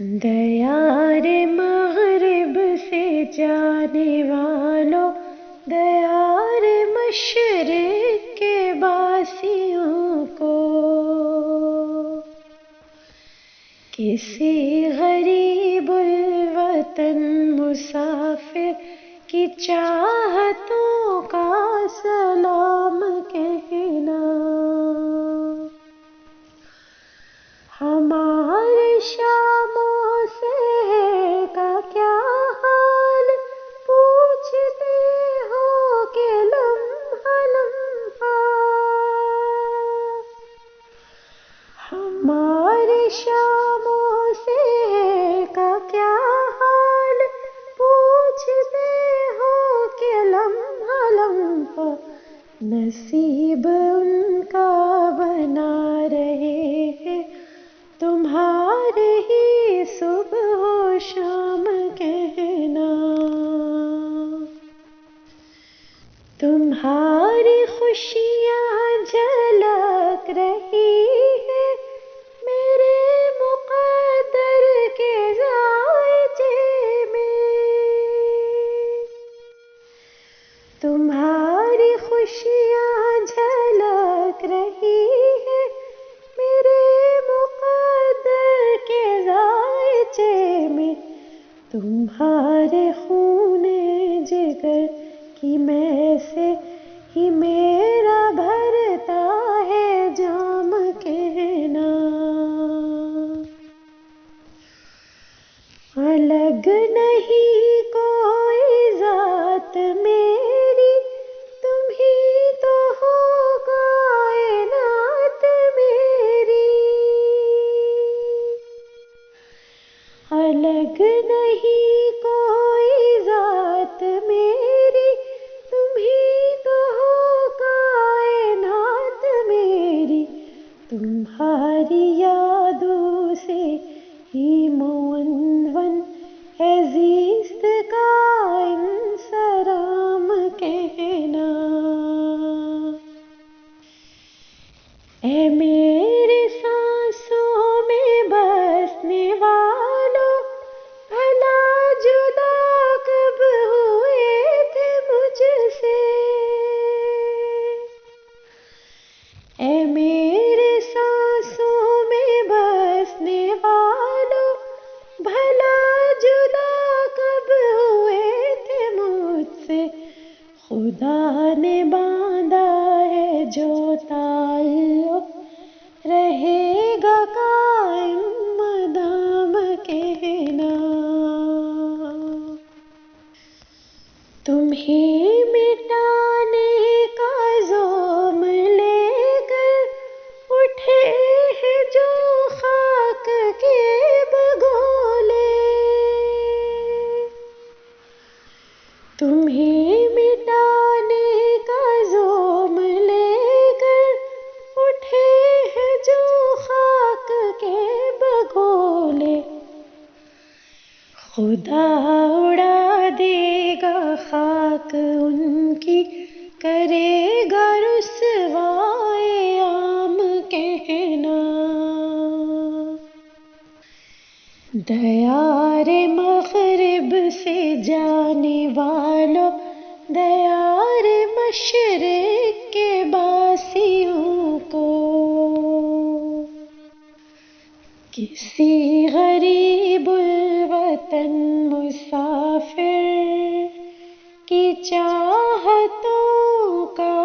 دیار مغرب سے جانے والوں، دیار مشرق کے باسیوں کو، کسی غریب الوطن مسافر کی چاہتوں کا سلام کہنا۔ ہمارے شاموں سے کا کیا حال پوچھتے ہو کہ لمحہ لمحہ، ہمارے شاموں سے کا کیا حال پوچھتے ہو کہ لمحہ لمحہ، نصیب ان کا بنا رہے ہیں تمہارے ہی صبح و شام کہنا۔ تمہاری خوشیاں جھلک رہی ہے میرے مقدر کے ذائچے میں، تمہاری خوشیاں جھلک رہی ہے میرے مقدر کے ذائچے میں، تمہارے خون جگر کی میں سے ہی میرا بھرتا ہے جام کہنا۔ الگ نہیں کوئی ذات میری، تم ہی تو ہو کائنات میری، الگ نہیں کوئی ذات میری، تم ہی تو ہو کائنات میری، تمہاری یادوں سے ہی معنون ہے زیست کا انصرام کہنا۔ اے میرے سانسوں میں بسنے والوں، بھلا جدا کب ہوئے تھے مجھ سے، اے میرے سانسوں میں بسنے والوں، بھلا جدا کب ہوئے تھے مجھ سے، خدا نے باندھا ہے جو تعلق رہے گا قائم مدام کہنا۔ تمہیں مٹانے کا زوم لے کر اٹھے ہیں جو خاک کے بگولے، تمہیں مٹانے کا زوم لے کر اٹھے ہیں جو خاک کے بگولے، خدا اڑا دے گا خاک ان کی، کرے گا رسوائے عام کہنا۔ دیار مغرب سے جانے والوں، دیار مشرق کے باسیوں کو، کسی غریب الوطن مسافر کی چاہتوں کا